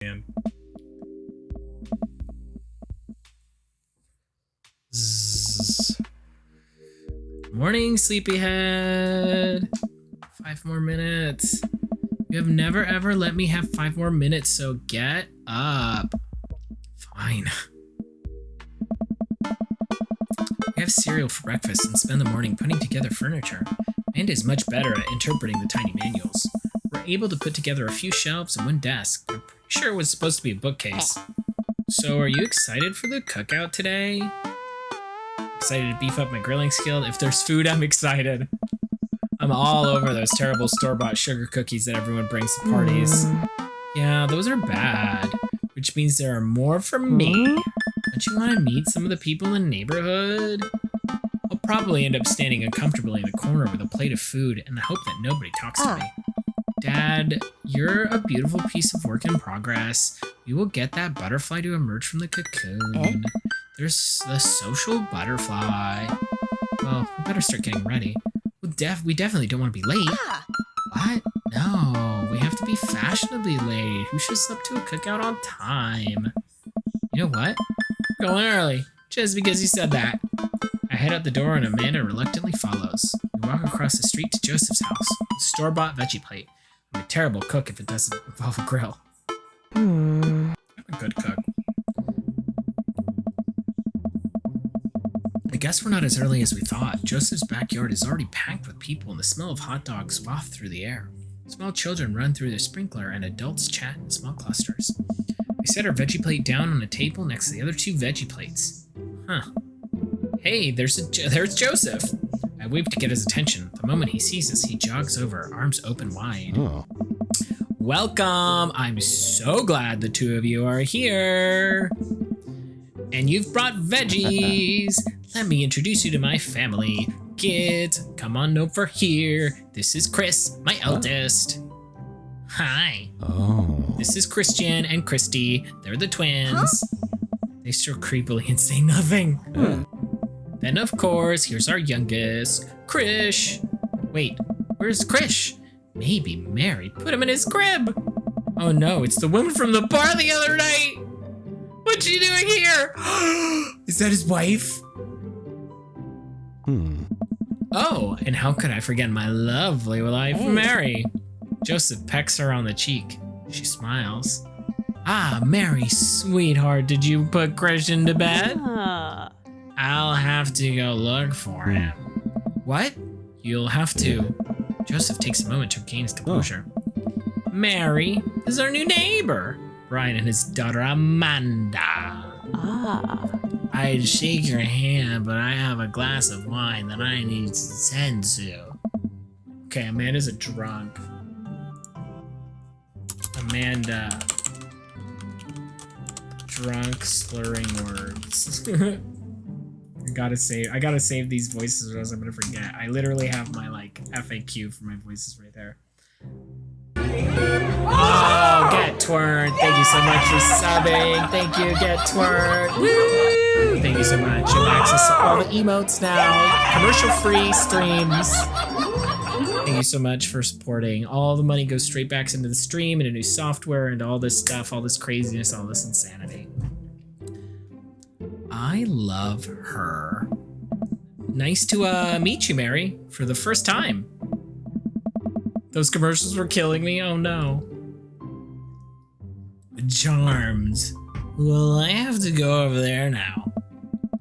Man. Zzz. Morning, sleepyhead. 5 more minutes. You have never ever let me have 5 more minutes, so get up. Fine. We have cereal for breakfast and spend the morning putting together furniture. Amanda is much better at interpreting the tiny manuals. We're able to put together a few shelves and one desk. I'm pretty sure it was supposed to be a bookcase. So are you excited for the cookout today? Excited to beef up my grilling skill? If there's food, I'm excited. I'm all over those terrible store-bought sugar cookies that everyone brings to parties. Yeah, those are bad, which means there are more for me. Don't you want to meet some of the people in the neighborhood? I'll probably end up standing uncomfortably in the corner with a plate of food and hope that nobody talks to me. Dad, you're a beautiful piece of work in progress. We will get that butterfly to emerge from the cocoon. There's the social butterfly. Well, we better start getting ready. We definitely don't want to be late. What? No, we have to be fashionably late. Who shows up to a cookout on time? You know what? We're going early, just because you said that. I head out the door and Amanda reluctantly follows. We walk across the street to Joseph's house, a store-bought veggie plate. I'm a terrible cook if it doesn't involve a grill. I'm a good cook. I guess we're not as early as we thought. Joseph's backyard is already packed with people and the smell of hot dogs waft through the air. Small children run through the sprinkler and adults chat in small clusters. We set our veggie plate down on a table next to the other 2 veggie plates. Huh. Hey, there's Joseph. I wave to get his attention. The moment he sees us, he jogs over, arms open wide. Oh. Welcome! I'm so glad the 2 of you are here. And you've brought veggies. Let me introduce you to my family. Kids, come on over here. This is Chris, my eldest. Hi. Oh. This is Christian and Christy. They're the twins. They stare creepily and say nothing. Then, of course, here's our youngest, Krish. Wait, where's Krish? Maybe Mary put him in his crib. Oh no, it's the woman from the bar the other night. What's she doing here? Is that his wife? Oh, and how could I forget my lovely wife, Mary? Joseph pecks her on the cheek. She smiles. Ah, Mary, sweetheart, did you put Christian to bed? I'll have to go look for him. What? You'll have to. Joseph takes a moment to gain his composure. Mary, this is our new neighbor, Brian and his daughter Amanda. I'd shake your hand, but I have a glass of wine that I need to send to. Okay, Amanda's a drunk. Amanda. Drunk, slurring words. I gotta save these voices or else I'm gonna forget. I literally have my FAQ for my voices right there. Oh, Get Twird. Thank you so much for subbing. Thank you, Get Twird. Woo! Thank you so much. You have access to all the emotes now. Commercial-free streams. Thank you so much for supporting. All the money goes straight back into the stream, into new software, and all this stuff, all this craziness, all this insanity. I love her. Nice to meet you, Mary, for the first time. Those commercials were killing me. Oh no. Charms. Well, I have to go over there now.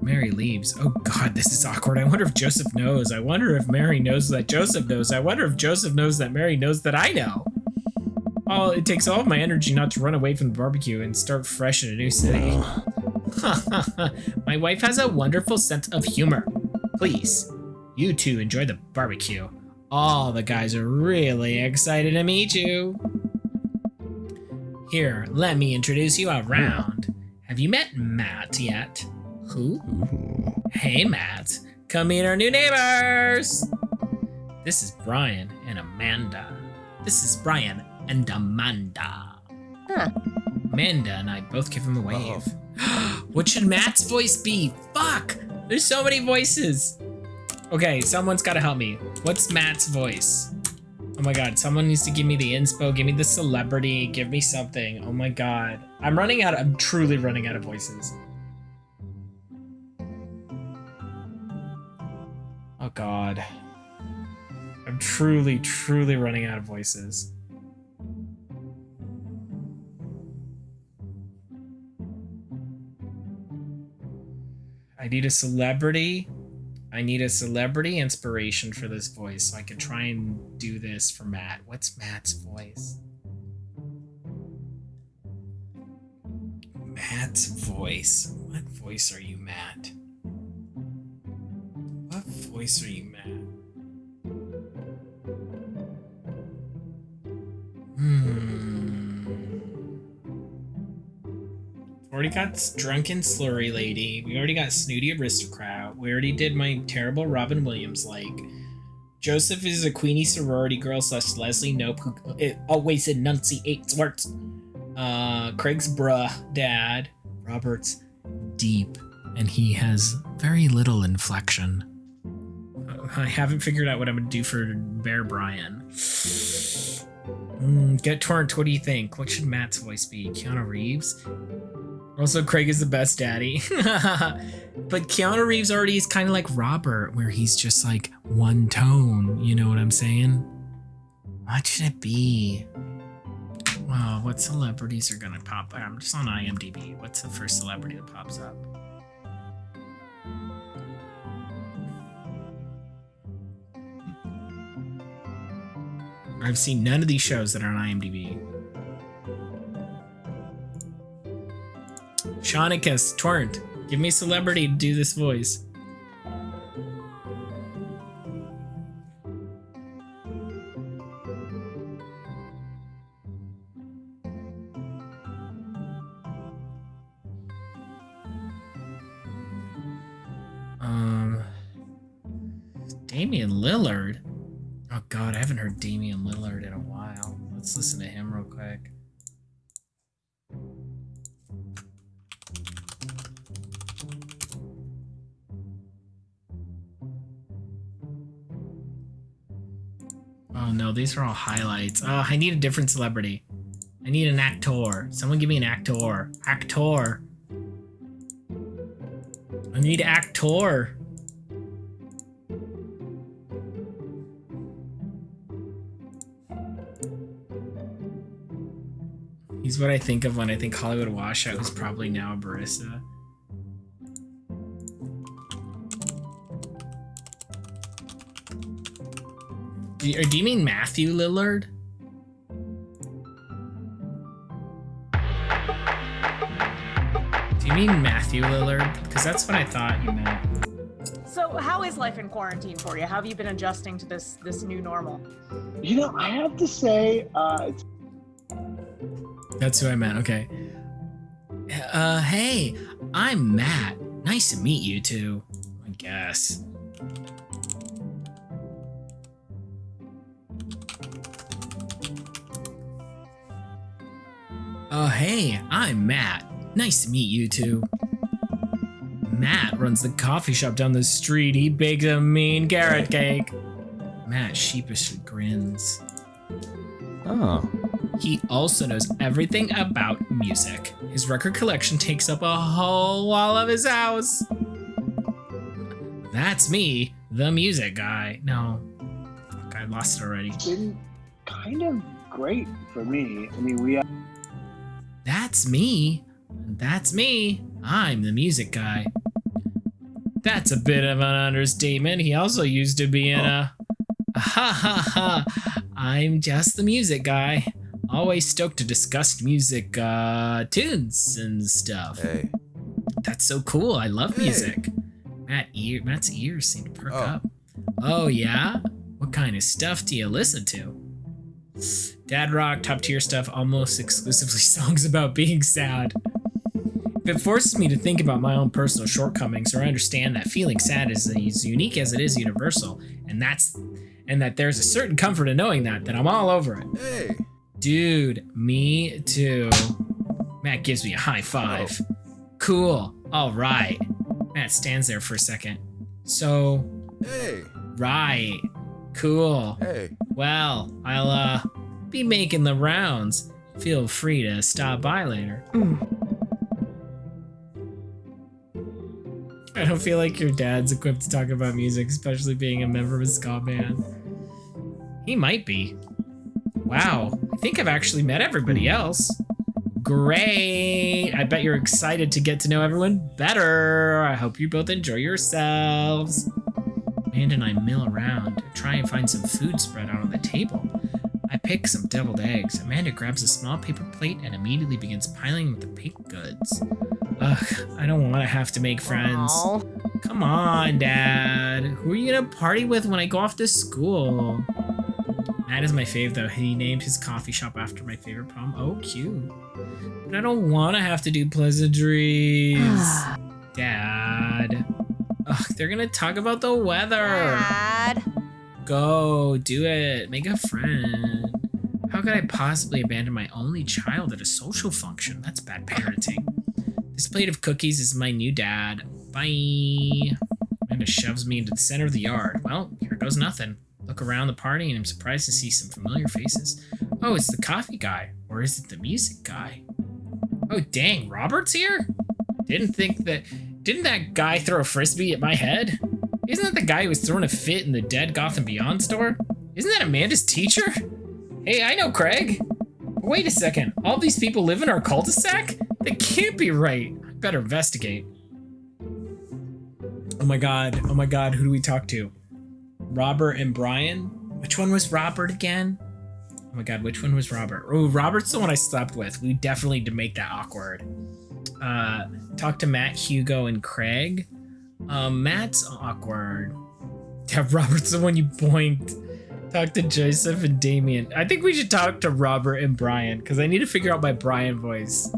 Mary leaves. Oh god, this is awkward. I wonder if Joseph knows. I wonder if Mary knows that Joseph knows. I wonder if Joseph knows that Mary knows that I know. Oh, it takes all of my energy not to run away from the barbecue and start fresh in a new city. My wife has a wonderful sense of humor. Please, you two enjoy the barbecue. All the guys are really excited to meet you. Here, let me introduce you around. Have you met Matt yet? Who? Hey, Matt. Come meet our new neighbors. This is Brian and Amanda. This is Brian and Amanda. Amanda and I both give him a wave. What should Matt's voice be? Fuck! There's so many voices. Okay, someone's gotta help me. What's Matt's voice? Oh my god, someone needs to give me the inspo, give me the celebrity, give me something. Oh my god. I'm truly running out of voices. Oh god. I'm truly, truly running out of voices. I need a celebrity. I need a celebrity inspiration for this voice so I can try and do this for Matt. What's Matt's voice? Matt's voice. What voice are you, Matt? What voice are you, Matt? Already got Drunken Slurry Lady. We already got Snooty Aristocrat. We already did my terrible Robin Williams like. Joseph is a Queenie sorority girl / Leslie Knope who always enunciates words. Craig's bruh dad. Robert's deep, and he has very little inflection. I haven't figured out what I'm gonna do for Bear Brian. Get Torrent, what do you think? What should Matt's voice be? Keanu Reeves? Also, Craig is the best daddy. But Keanu Reeves already is kind of like Robert, where he's just like one tone. You know what I'm saying? What should it be? Well, what celebrities are gonna pop? I'm just on IMDb. What's the first celebrity that pops up? I've seen none of these shows that are on IMDb. Shaunicus, Torrent, give me a celebrity to do this voice. Damian Lillard? Oh god, I haven't heard Damian Lillard in a while. Let's listen to him real quick. Oh no, these are all highlights. Oh, I need a different celebrity. I need an actor. Someone give me an actor. Actor. I need actor. He's what I think of when I think Hollywood washout, who's probably now a barista. Do you mean Matthew Lillard? Do you mean Matthew Lillard? Because that's what I thought you meant. So how is life in quarantine for you? How have you been adjusting to this new normal? You know, I have to say, That's who I meant, okay. Hey, I'm Matt. Nice to meet you two, I guess. Hey, I'm Matt. Nice to meet you two. Matt runs the coffee shop down the street. He bakes a mean carrot cake. Matt sheepishly grins. Oh. He also knows everything about music. His record collection takes up a whole wall of his house. That's me, the music guy. No, fuck, I lost it already. it's been kind of great for me. I mean, That's me. That's me. I'm the music guy. That's a bit of an understatement. He also used to be in a... Ha ha ha. I'm just the music guy. Always stoked to discuss music tunes and stuff. Hey. That's so cool. I love music. Matt's ears seem to perk up. Oh yeah? What kind of stuff do you listen to? Dad rock, top tier stuff, almost exclusively songs about being sad. It forces me to think about my own personal shortcomings, or I understand that feeling sad is as unique as it is universal, and that there's a certain comfort in knowing that I'm all over it. Hey. Dude, me too. Matt gives me a high five. Cool. All right. Matt stands there for a second. So, Hey. right. Cool. Hey. Well, I'll be making the rounds. Feel free to stop by later. I don't feel like your dad's equipped to talk about music, especially being a member of a ska band. He might be. Wow, I think I've actually met everybody else. Great! I bet you're excited to get to know everyone better. I hope you both enjoy yourselves. Amanda and I mill around, try and find some food spread out on the table. I pick some deviled eggs. Amanda grabs a small paper plate and immediately begins piling with the baked goods. Ugh, I don't want to have to make friends. Aww. Come on, Dad. Who are you gonna party with when I go off to school? Matt is my fave, though. He named his coffee shop after my favorite poem. Oh, cute. But I don't want to have to do pleasantries. Dad. Ugh, they're gonna talk about the weather. Dad. Go, do it. Make a friend. How could I possibly abandon my only child at a social function? That's bad parenting. This plate of cookies is my new dad. Bye. Amanda shoves me into the center of the yard. Well, here goes nothing. Look around the party and I'm surprised to see some familiar faces. Oh, it's the coffee guy. Or is it the music guy? Oh, dang, Robert's here? Didn't that guy throw a frisbee at my head? Isn't that the guy who was throwing a fit in the Dead Gotham Beyond store? Isn't that Amanda's teacher? Hey, I know Craig. Wait a second, all these people live in our cul-de-sac? That can't be right. I better investigate. Oh my god, who do we talk to? Robert and Brian? Which one was Robert again? Oh my god, which one was Robert? Oh, Robert's the one I slept with. We definitely need to make that awkward. Talk to Matt, Hugo, and Craig. Matt's awkward. Yeah, Robert's the one you boinked. Talk to Joseph and Damien. I think we should talk to Robert and Brian, because I need to figure out my Brian voice.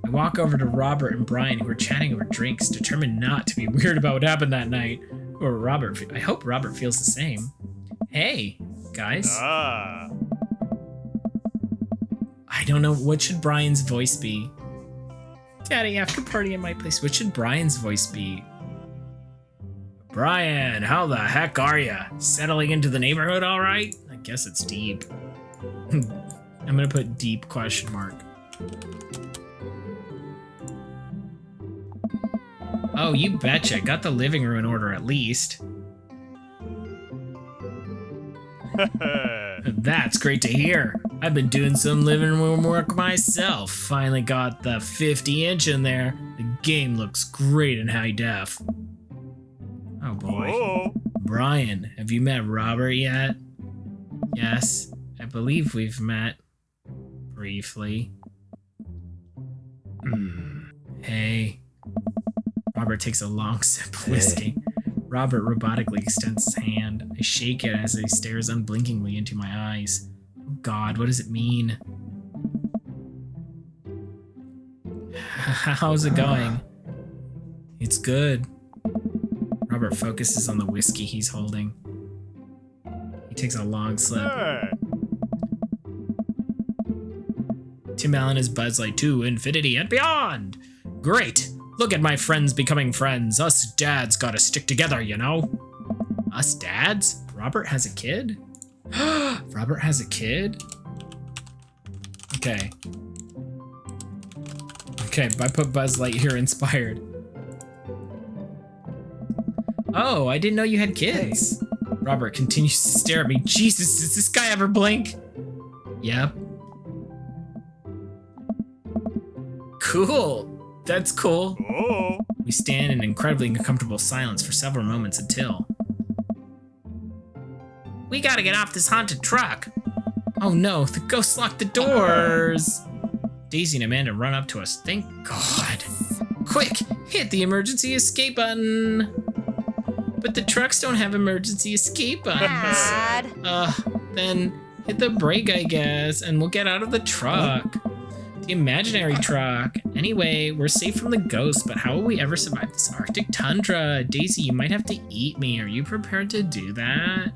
I walk over to Robert and Brian, who are chatting over drinks, determined not to be weird about what happened that night. Or Robert. I hope Robert feels the same. Hey, guys. I don't know. What should Brian's voice be? Daddy, after party at my place. What should Brian's voice be? Brian, how the heck are ya? Settling into the neighborhood all right? I guess it's deep. I'm gonna put deep question mark. Oh, you betcha. Got the living room in order at least. That's great to hear. I've been doing some living room work myself. Finally got the 50-inch in there. The game looks great in high def. Oh boy. Oh. Brian, have you met Robert yet? Yes, I believe we've met. Briefly. Hey. Robert takes a long sip of whiskey. Robert robotically extends his hand. I shake it as he stares unblinkingly into my eyes. Oh God, what does it mean? How's it going? It's good. Robert focuses on the whiskey he's holding. He takes a long slip. Hey. Tim Allen is Buzz Light to infinity and beyond. Great. Look at my friends becoming friends. Us dads gotta stick together, you know? Us dads? Robert has a kid? Robert has a kid? Okay. Okay, I put Buzz Lightyear inspired. Oh, I didn't know you had kids. Robert continues to stare at me. Jesus, does this guy ever blink? Yep. Cool. That's cool. Oh. We stand in incredibly uncomfortable silence for several moments until... We gotta get off this haunted truck. Oh no, the ghosts locked the doors. Daisy and Amanda run up to us. Thank God. Quick, hit the emergency escape button. But the trucks don't have emergency escape buttons. Dad. Then hit the brake, I guess, and we'll get out of the truck. The imaginary truck. Anyway, we're safe from the ghosts, but how will we ever survive this Arctic tundra? Daisy, you might have to eat me. Are you prepared to do that?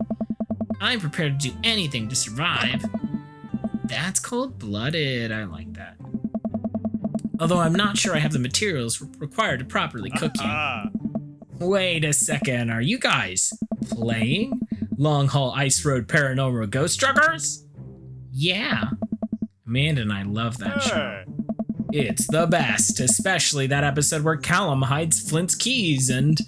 I'm prepared to do anything to survive. That's cold-blooded. I like that. Although I'm not sure I have the materials required to properly cook you. Wait a second, are you guys playing? Long Haul Ice Road Paranormal Ghost Truckers? Yeah. Amanda and I love that show. It's the best, especially that episode where Callum hides Flint's keys and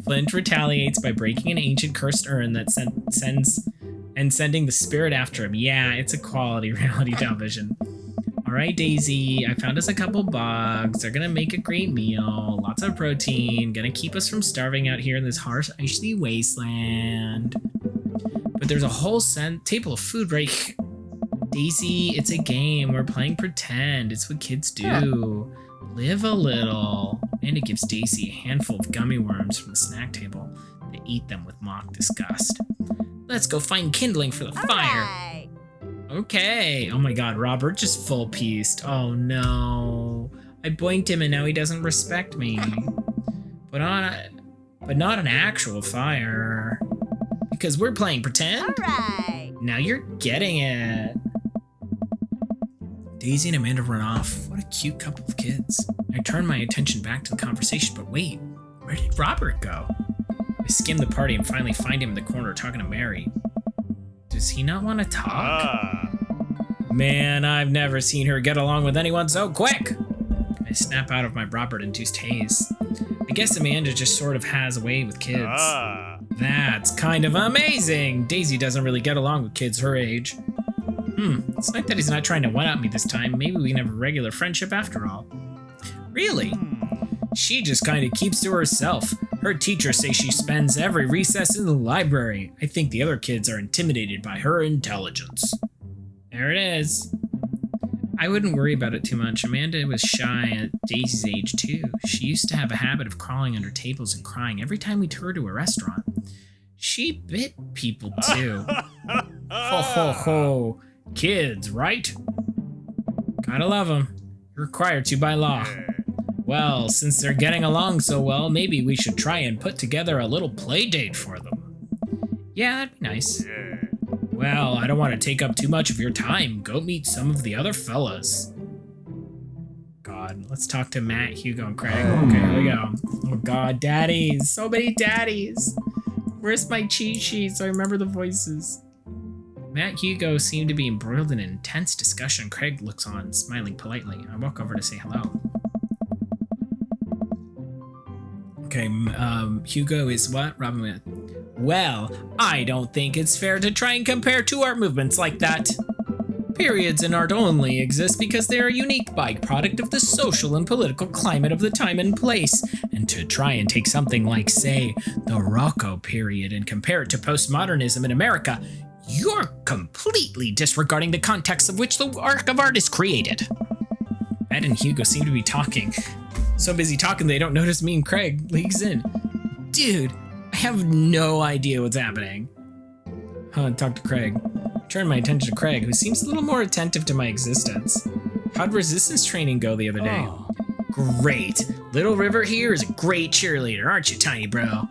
Flint retaliates by breaking an ancient cursed urn that sending the spirit after him. Yeah, it's a quality reality television. All right, Daisy, I found us a couple bugs. They're gonna make a great meal. Lots of protein. Gonna keep us from starving out here in this harsh, icy wasteland. But there's a whole table of food right here. Daisy, it's a game. We're playing pretend. It's what kids do. Live a little. Amanda gives Daisy a handful of gummy worms from the snack table. They eat them with mock disgust. Let's go find kindling for the fire. Right. Okay. Oh my god, Robert just full pieced. Oh no. I boinked him and now he doesn't respect me. But not an actual fire. Because we're playing pretend? All right. Now you're getting it. Daisy and Amanda run off. What a cute couple of kids. I turn my attention back to the conversation, but wait, where did Robert go? I skim the party and finally find him in the corner talking to Mary. Does he not want to talk? Man, I've never seen her get along with anyone so quick. I snap out of my Robert-induced haze. I guess Amanda just sort of has a way with kids. That's kind of amazing. Daisy doesn't really get along with kids her age. It's like that he's not trying to one-up me this time. Maybe we can have a regular friendship after all. Really? She just kind of keeps to herself. Her teachers say she spends every recess in the library. I think the other kids are intimidated by her intelligence. There it is. I wouldn't worry about it too much. Amanda was shy at Daisy's age too. She used to have a habit of crawling under tables and crying every time we took her to a restaurant. She bit people too. Ho ho ho. Kids, right? Gotta love them. You're required to by law. Well, since they're getting along so well, maybe we should try and put together a little play date for them. Yeah, that'd be nice. Well, I don't want to take up too much of your time. Go meet some of the other fellas. God, let's talk to Matt, Hugo, and Craig. Okay, here we go. Oh God, daddies. So many daddies. Where's my cheat sheet so I remember the voices? Matt and Hugo seem to be embroiled in an intense discussion. Craig looks on, smiling politely. I walk over to say hello. Okay, Hugo is what? Robin went, well, I don't think it's fair to try and compare two art movements like that. Periods in art only exist because they are a unique byproduct of the social and political climate of the time and place. And to try and take something like, say, the Rococo period and compare it to postmodernism in America, you're completely disregarding the context of which the work of art is created. Ed and Hugo seem to be talking. So busy talking they don't notice me and Craig leaks in. Dude, I have no idea what's happening. Talk to Craig. Turn my attention to Craig, who seems a little more attentive to my existence. How'd resistance training go the other day? Oh. Great. Little River here is a great cheerleader, aren't you, tiny bro?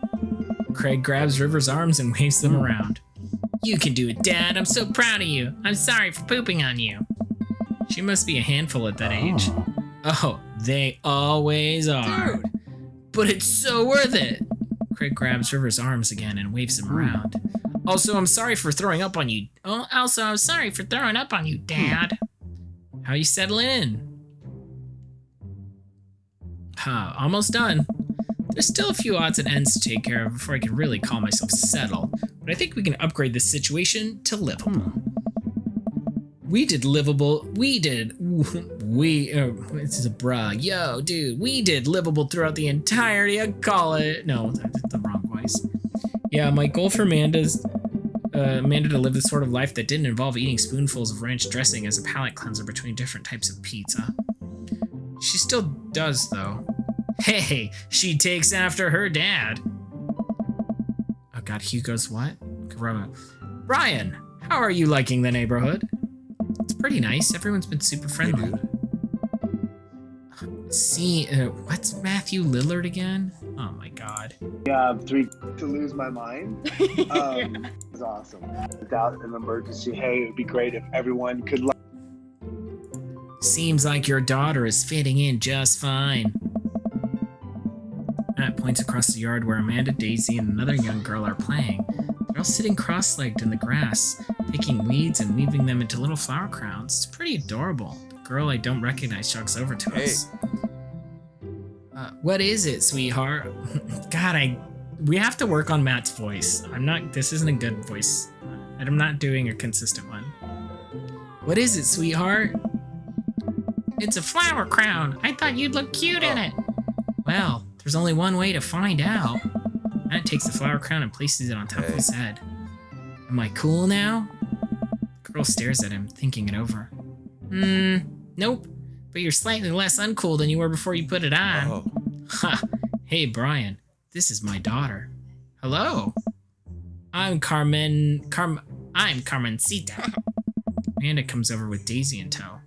Craig grabs River's arms and waves them around. You can do it, Dad. I'm so proud of you. I'm sorry for pooping on you. She must be a handful at that age. Oh, they always are. Dude. But it's so worth it. Craig grabs River's arms again and waves him around. Also, I'm sorry for throwing up on you. Oh, also, I'm sorry for throwing up on you, Dad. How you settling in? Almost done. There's still a few odds and ends to take care of before I can really call myself settled, but I think we can upgrade this situation to livable. This is a bruh. Yo, dude, we did livable throughout the entirety of college. No, that's the wrong voice. Yeah, my goal for Amanda to live this sort of life that didn't involve eating spoonfuls of ranch dressing as a palate cleanser between different types of pizza. She still does, though. Hey, she takes after her dad. Oh God, Hugo's what? Brian, how are you liking the neighborhood? It's pretty nice. Everyone's been super friendly. See, what's Matthew Lillard again? Oh my God. Yeah, 3 to lose my mind. It's awesome. Without an emergency, hey, it would be great if everyone could. Seems like your daughter is fitting in just fine. Matt points across the yard where Amanda, Daisy, and another young girl are playing. They're all sitting cross-legged in the grass, picking weeds and weaving them into little flower crowns. It's pretty adorable. The girl I don't recognize jogs over to us. What is it, sweetheart? God, we have to work on Matt's voice. This isn't a good voice. I'm not doing a consistent one. What is it, sweetheart? It's a flower crown. I thought you'd look cute in it. Well, there's only one way to find out. Matt takes the flower crown and places it on top of his head. Am I cool now? The girl stares at him, thinking it over. Nope. But you're slightly less uncool than you were before you put it on. Ha! Hey, Brian. This is my daughter. Hello. I'm Carmencita. Amanda comes over with Daisy in tow.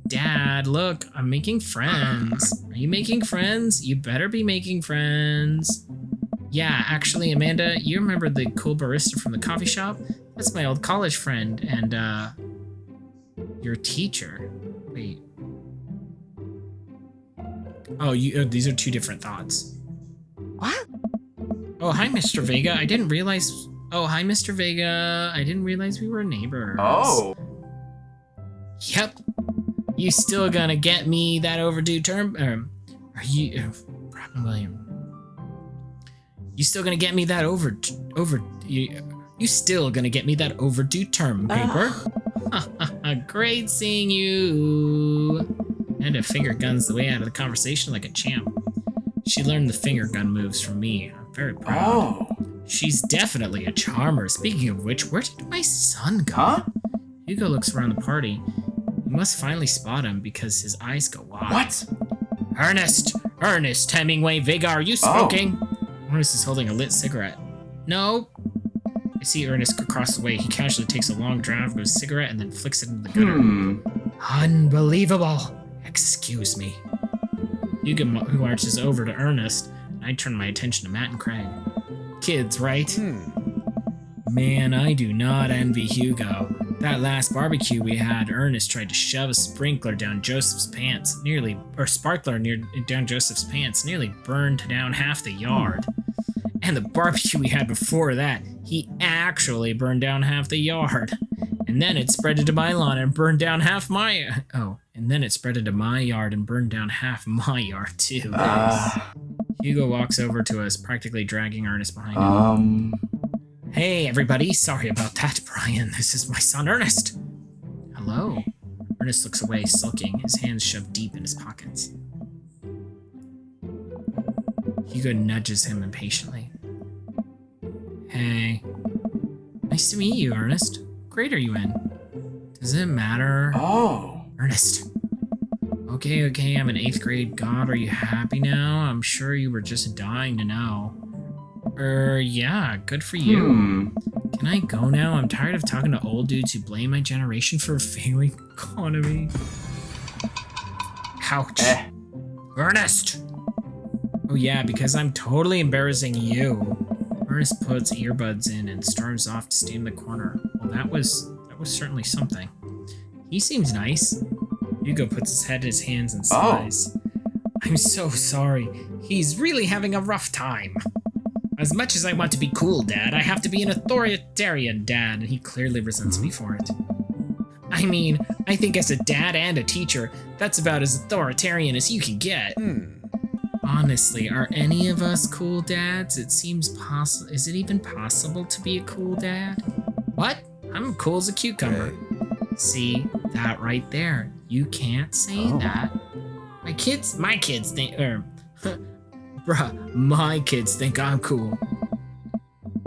Dad, look, I'm making friends. Are you making friends? You better be making friends. Yeah, actually, Amanda, you remember the cool barista from the coffee shop? That's my old college friend and, your teacher. Wait. Oh, these are two different thoughts. What? Oh, hi, Mr. Vega. I didn't realize... Oh, hi, Mr. Vega. I didn't realize we were neighbors. Oh. Yep. You still gonna get me that overdue term? Are you... Robin Williams. You still gonna get me that you still gonna get me that overdue term paper? Great seeing you. And a finger guns the way out of the conversation like a champ. She learned the finger gun moves from me. I'm very proud. Oh. She's definitely a charmer. Speaking of which, where did my son go? Huh? Hugo looks around the party. We must finally spot him because his eyes go wide. What? Ernest Hemingway Vega, are you smoking? Ernest is holding a lit cigarette. No. I see Ernest across the way. He casually takes a long drag of his cigarette and then flicks it into the gutter. Unbelievable. Excuse me. Hugo marches over to Ernest, and I turn my attention to Matt and Craig. Kids, right? Man, I do not envy Hugo. That last barbecue we had, Ernest tried to shove a sprinkler down Joseph's pants, down Joseph's pants, nearly burned down half the yard. And the barbecue we had before that, he actually burned down half the yard. And then it spread into my lawn and burned down half my... and then it spread into my yard and burned down half my yard too. Hugo walks over to us, practically dragging Ernest behind him. Hey, everybody. Sorry about that, Brian. This is my son, Ernest. Hello. Ernest looks away, sulking, his hands shoved deep in his pockets. Hugo nudges him impatiently. Hey. Nice to meet you, Ernest. What grade are you in? Does it matter? Oh. Ernest. Okay, I'm in 8th grade. God, are you happy now? I'm sure you were just dying to know. Yeah, good for you. Can I go now? I'm tired of talking to old dudes who blame my generation for a failing economy. Ouch. Ernest! Oh yeah, because I'm totally embarrassing you. Ernest puts earbuds in and storms off to stand in the corner. Well, that was certainly something. He seems nice. Hugo puts his head in his hands and sighs. I'm so sorry. He's really having a rough time. As much as I want to be cool, Dad, I have to be an authoritarian dad, and he clearly resents me for it. I mean, I think as a dad and a teacher, that's about as authoritarian as you can get. Honestly, are any of us cool dads? It seems possible. Is it even possible to be a cool dad? What? I'm cool as a cucumber. See, that right there. You can't say that. My kids think, my kids think I'm cool.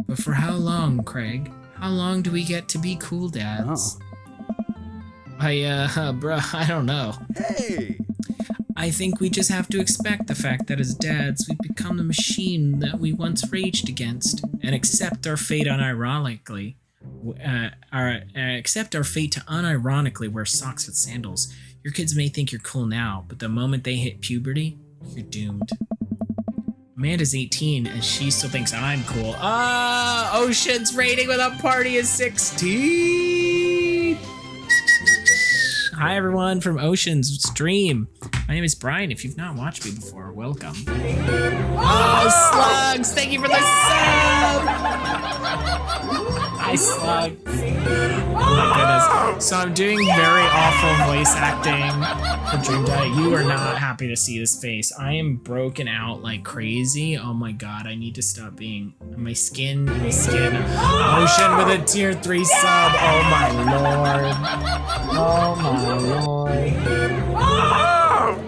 But for how long, Craig? How long do we get to be cool dads? I don't know. Hey! I think we just have to expect the fact that as dads, we've become the machine that we once raged against, and accept our fate unironically. Accept our fate to unironically wear socks with sandals. Your kids may think you're cool now, but the moment they hit puberty, you're doomed. Amanda's 18, and she still thinks I'm cool. Ocean's rating with a party is 16! Hi everyone from Ocean's stream. My name is Brian. If you've not watched me before, welcome. Oh, Slugs! Thank you for the sub! Hi, Slugs. Oh my goodness. So I'm doing very awful voice acting for Dream Daddy. You are not happy to see this face. I am broken out like crazy. Oh my god, I need to stop being... My skin. Ocean with a tier 3 sub. Oh my lord. Oh my lord.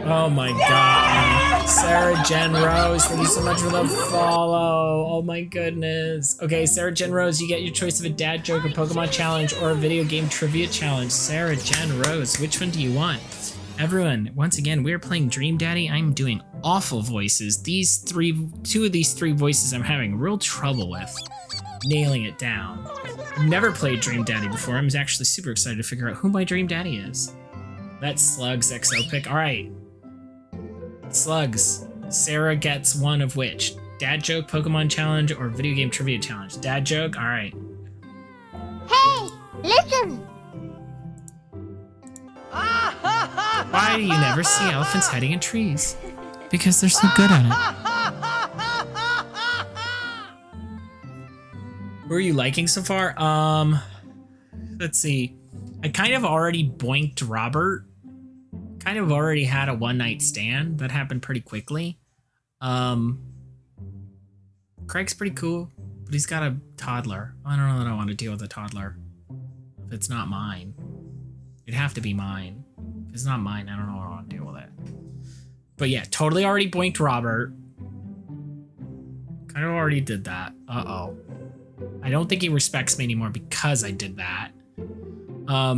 Oh my god. Sarah Jen Rose, thank you so much for the follow. Oh my goodness. Okay, Sarah Jen Rose, you get your choice of a dad joke, a Pokemon challenge, or a video game trivia challenge. Sarah Jen Rose, which one do you want? Everyone, once again, we're playing Dream Daddy. I'm doing awful voices. Two of these three voices I'm having real trouble with nailing it down. I've never played Dream Daddy before. I'm actually super excited to figure out who my Dream Daddy is. That's Slugs XO pick. All right. Slugs. Sarah gets one of which? Dad joke, Pokemon challenge, or video game trivia challenge? Dad joke? All right. Hey, listen! Why do you never see elephants hiding in trees? Because they're so good at it. Who are you liking so far? Let's see. I kind of already boinked Robert. Kind of already had a one-night stand. That happened pretty quickly. Craig's pretty cool, but he's got a toddler. I don't know that I want to deal with a toddler. If it's not mine. It'd have to be mine. If it's not mine, I don't know what I want to deal with it. But yeah, totally already boinked Robert. Kind of already did that. Uh-oh. I don't think he respects me anymore because I did that.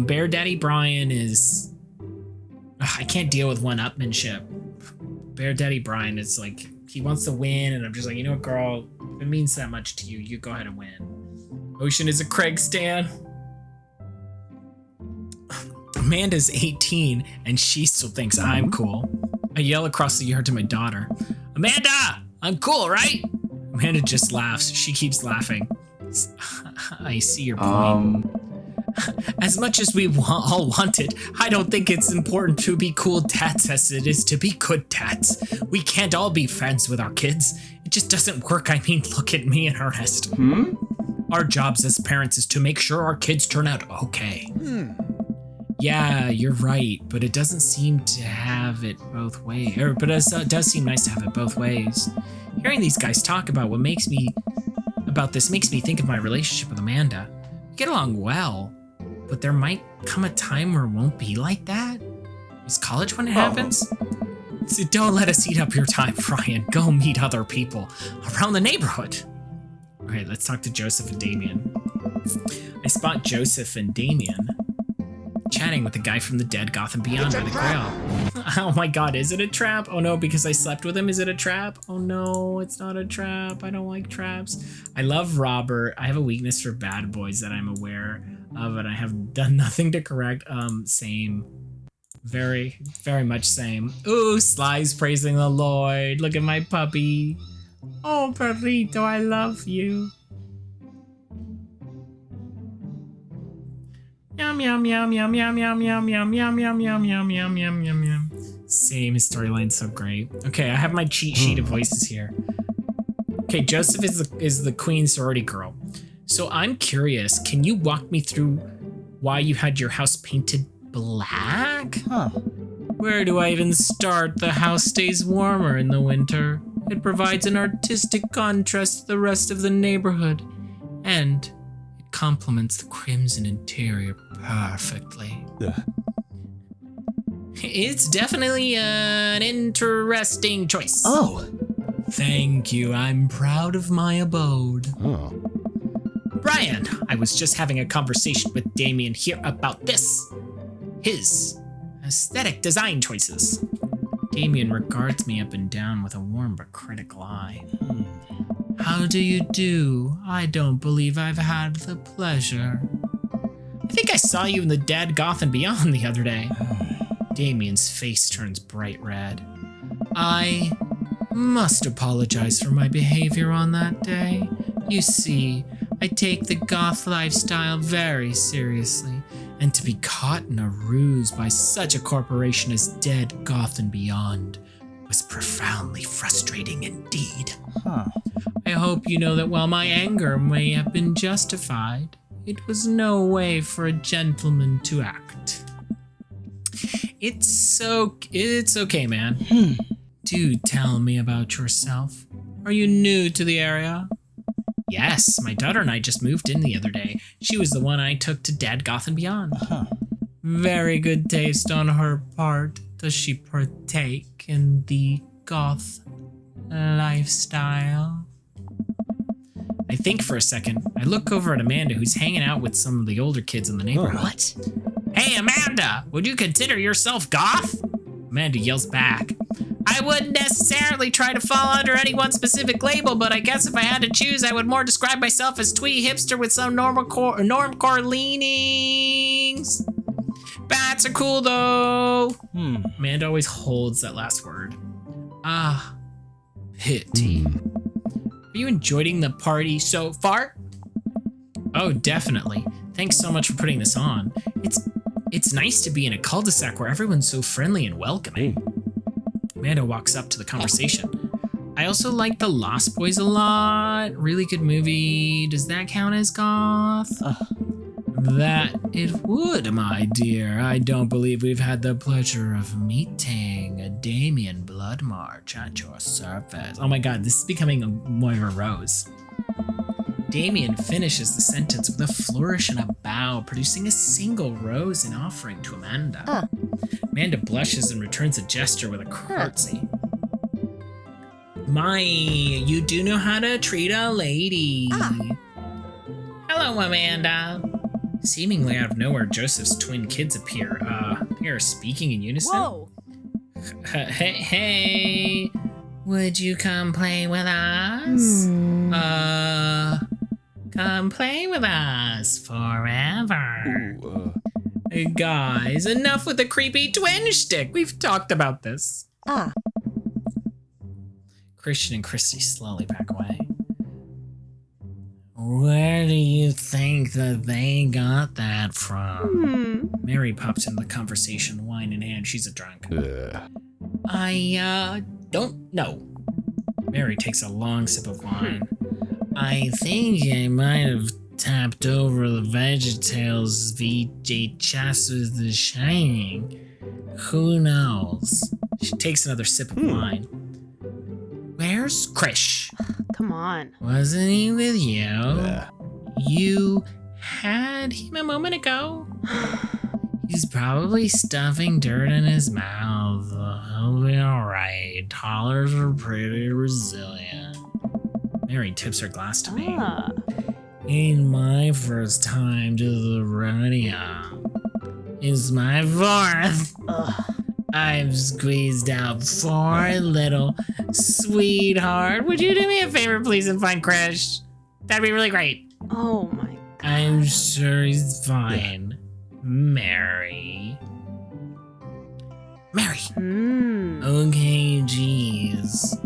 Bear Daddy Brian is... Ugh, I can't deal with one-upmanship. Bear Daddy Brian is like, he wants to win, and I'm just like, you know what, girl? If it means that much to you, you go ahead and win. Ocean is a Craig stan. Amanda's 18, and she still thinks I'm cool. I yell across the yard to my daughter, Amanda, I'm cool, right? Amanda just laughs. She keeps laughing. I see your point. As much as we all want it, I don't think it's important to be cool tats as it is to be good tats. We can't all be friends with our kids. It just doesn't work. I mean, look at me and Ernest. Our jobs as parents is to make sure our kids turn out okay. Yeah, you're right, but it doesn't seem to have it both ways. But it does seem nice to have it both ways. Hearing these guys talk about makes me think of my relationship with Amanda. We get along well, but there might come a time where it won't be like that. Is college when it happens? So don't let us eat up your time, Brian. Go meet other people around the neighborhood. All right, let's talk to Joseph and Damien. I spot Joseph and Damien chatting with the guy from the Dead Gotham Beyond by the Grail. Oh my god, is it a trap? Oh no, because I slept with him, is it a trap? Oh no, it's not a trap. I don't like traps. I love Robert. I have a weakness for bad boys that I'm aware of, and I have done nothing to correct. Same. Very, very much same. Ooh, Sly's praising the Lord. Look at my puppy. Oh, Perrito, I love you. Yum yum yum yum yum yum yum yum yum yum yum yum yum yum yum yum. Same, his storyline's so great. Okay, I have my cheat sheet of voices here. Okay, Joseph is the queen sorority girl. So I'm curious, can you walk me through why you had your house painted black? Where do I even start? The house stays warmer in the winter. It provides an artistic contrast to the rest of the neighborhood. And it complements the crimson interior perfectly. It's definitely an interesting choice. Oh. Thank you. I'm proud of my abode. Oh. Brian, I was just having a conversation with Damien here about his aesthetic design choices. Damien regards me up and down with a warm but critical eye. How do you do? I don't believe I've had the pleasure. I think I saw you in the Dead Gotham Beyond the other day. Damien's face turns bright red. I must apologize for my behavior on that day. You see, I take the goth lifestyle very seriously, And to be caught in a ruse by such a corporation as Dead Goth and Beyond was profoundly frustrating indeed. Huh. I hope you know that while my anger may have been justified, it was no way for a gentleman to act. It's okay, man. Do tell me about yourself. Are you new to the area? Yes, my daughter and I just moved in the other day. She was the one I took to Dead Goth and Beyond. Very good taste on her part. Does she partake in the goth lifestyle? I think for a second. I look over at Amanda, who's hanging out with some of the older kids in the neighborhood. What? Hey, Amanda, would you consider yourself goth? Amanda yells back. I wouldn't necessarily try to fall under any one specific label, but I guess if I had to choose, I would more describe myself as twee hipster with some normcore leanings. Bats are cool, though. Amanda always holds that last word. Ah, pity. Are you enjoying the party so far? Oh, definitely. Thanks so much for putting this on. It's nice to be in a cul-de-sac where everyone's so friendly and welcoming. Amanda walks up to the conversation. I also like The Lost Boys a lot. Really good movie. Does that count as goth? That it would, my dear. I don't believe we've had the pleasure of meeting. Damien Bloodmarch at your service. Oh my god, this is becoming a Moira Rose. Damien finishes the sentence with a flourish and a bow, producing a single rose in offering to Amanda. Amanda blushes and returns a gesture with a curtsy. My, you do know how to treat a lady. Hello, Amanda. Seemingly out of nowhere, Joseph's twin kids appear. They are speaking in unison. Whoa. Hey, would you come play with us? Come play with us forever. Guys, enough with the creepy twinge stick. We've talked about this. Christian and Christy slowly back away. Where do you think that they got that from? Mary pops into the conversation, wine in hand. She's a drunk. I don't know. Mary takes a long sip of wine. I think I might have tapped over the VeggieTales VHS with The Shining. Who knows? She takes another sip of wine. Where's Krish? Come on. Wasn't he with you? You had him a moment ago. He's probably stuffing dirt in his mouth. He'll be alright. Toddlers are pretty resilient. Mary tips her glass to me. Ain't my first time to the rodeo. It's my fourth. I've squeezed out 4 little sweetheart. Would you do me a favor, please, and find Krish? That'd be really great. Oh my god. I'm sure he's fine. Mary. Okay, geez.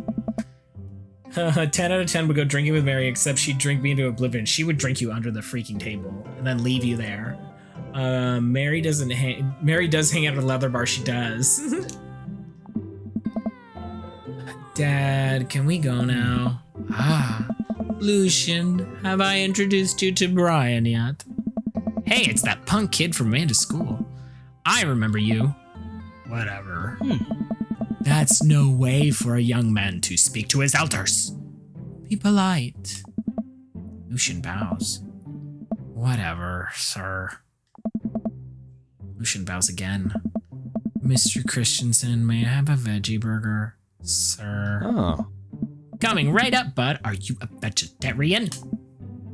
10 out of 10 would go drinking with Mary, except she'd drink me into oblivion. She would drink you under the freaking table and then leave you there. Mary does hang out at a leather bar. She does. Dad, can we go now? Lucian, have I introduced you to Brian yet? Hey, it's that punk kid from Amanda's school. I remember you. Whatever. That's no way for a young man to speak to his elders. Be polite. Lucian bows. Whatever, sir. Lucian bows again. Mr. Christensen, may I have a veggie burger, sir? Oh. Coming right up, bud. Are you a vegetarian?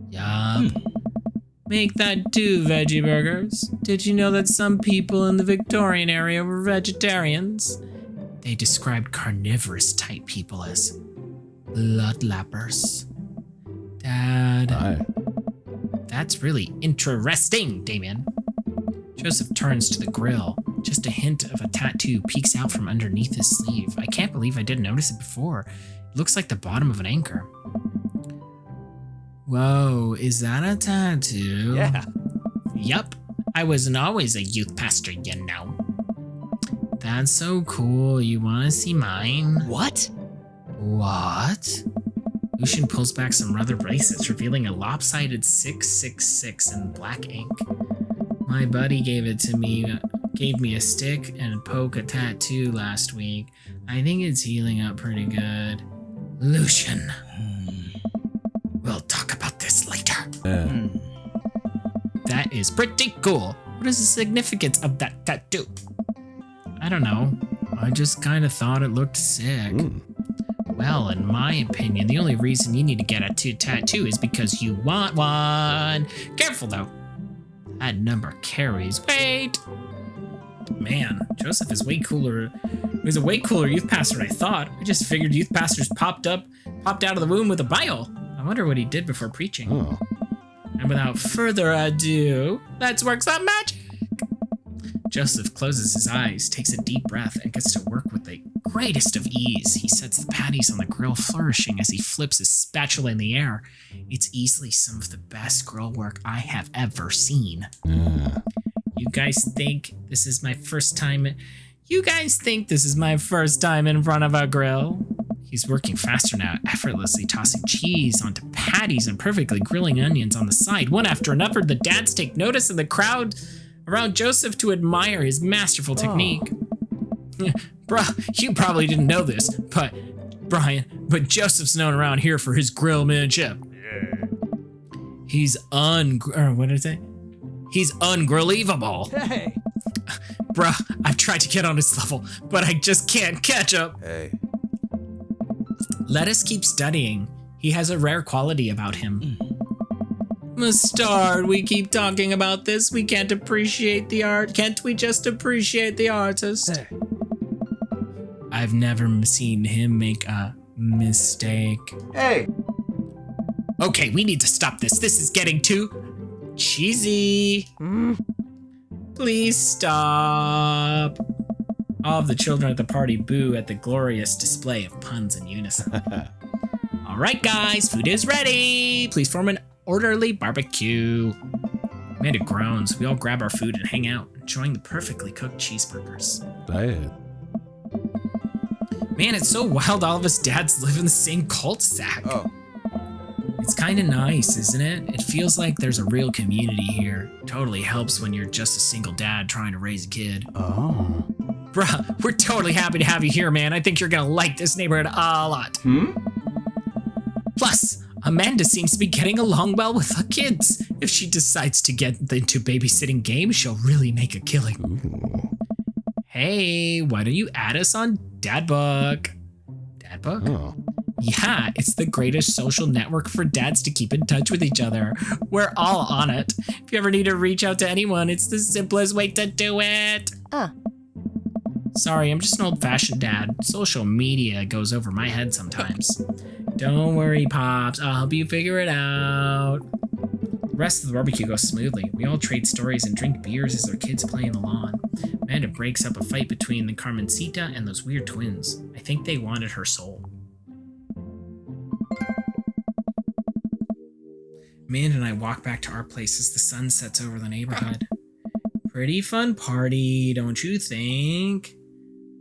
Yup. Make that 2 veggie burgers. Did you know that some people in the Victorian area were vegetarians? They described carnivorous type people as bloodlappers. Dad. Hi. That's really interesting, Damien. Joseph turns to the grill. Just a hint of a tattoo peeks out from underneath his sleeve. I can't believe I didn't notice it before. It looks like the bottom of an anchor. Whoa, is that a tattoo? Yeah. Yup. I wasn't always a youth pastor, you know. That's so cool. You want to see mine? What? What? Lucian pulls back some leather bracelets, revealing a lopsided 666 in black ink. My buddy gave me a stick and poke a tattoo last week. I think it's healing up pretty good. Lucian. We'll talk about this later. That is pretty cool. What is the significance of that tattoo? I don't know. I just kind of thought it looked sick. Well, in my opinion, the only reason you need to get a tattoo is because you want one. Careful though. That number carries weight. Man, Joseph is way cooler. He was a way cooler youth pastor than I thought. I just figured youth pastors popped out of the womb with a Bible. I wonder what he did before preaching. Oh. And without further ado, let's work some magic. Joseph closes his eyes, takes a deep breath, and gets to work with the greatest of ease. He sets the patties on the grill flourishing as he flips his spatula in the air. It's easily some of the best grill work I have ever seen. You guys think this is my first time in front of a grill? He's working faster now, effortlessly tossing cheese onto patties and perfectly grilling onions on the side. One after another, the dads take notice of the crowd around Joseph to admire his masterful technique. Bruh, you probably didn't know this, but Joseph's known around here for his grillmanship. He's He's ungrillievable. Hey. Bruh, I've tried to get on his level, but I just can't catch up. Hey. Let us keep studying. He has a rare quality about him. Mustard, we keep talking about this. We can't appreciate the art. Can't we just appreciate the artist? Hey. I've never seen him make a mistake. Hey. Okay, we need to stop this. This is getting too cheesy. Please stop. All of the children at the party boo at the glorious display of puns in unison. All right, guys, food is ready. Please form an orderly barbecue. Amanda groans. We all grab our food and hang out, enjoying the perfectly cooked cheeseburgers. Bad. Man, it's so wild all of us dads live in the same cul-de-sac. Oh. It's kind of nice, isn't it? It feels like there's a real community here. Totally helps when you're just a single dad trying to raise a kid. Oh. Bruh, we're totally happy to have you here, man. I think you're gonna like this neighborhood a lot. Plus, Amanda seems to be getting along well with her kids. If she decides to get into babysitting games, she'll really make a killing. Ooh. Hey, why don't you add us on Dadbook? Dadbook? Oh. Yeah, it's the greatest social network for dads to keep in touch with each other. We're all on it. If you ever need to reach out to anyone, it's the simplest way to do it. Sorry, I'm just an old-fashioned dad. Social media goes over my head sometimes. Don't worry, Pops. I'll help you figure it out. The rest of the barbecue goes smoothly. We all trade stories and drink beers as their kids play in the lawn. Amanda breaks up a fight between the Carmencita and those weird twins. I think they wanted her soul. Amanda and I walk back to our place as the sun sets over the neighborhood. Pretty fun party, don't you think?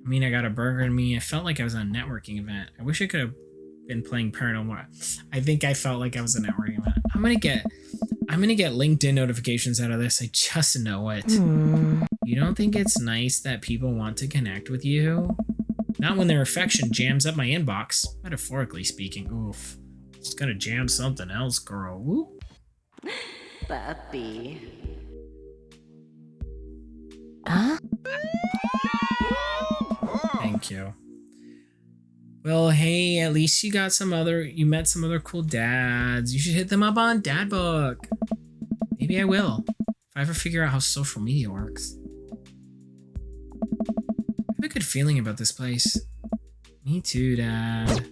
I mean, I got a burger in me. I felt like I was on a networking event. I wish I could have been playing Paranormal. I think I felt like I was a networking event. I'm gonna get LinkedIn notifications out of this. I just know it. You don't think it's nice that people want to connect with you? Not when their affection jams up my inbox. Metaphorically speaking. Oof. It's gonna jam something else, girl. Woo. Puppy. Thank you. Well, hey, at least you met some other cool dads. You should hit them up on Dadbook. Maybe I will, if I ever figure out how social media works. I have a good feeling about this place. Me too, Dad.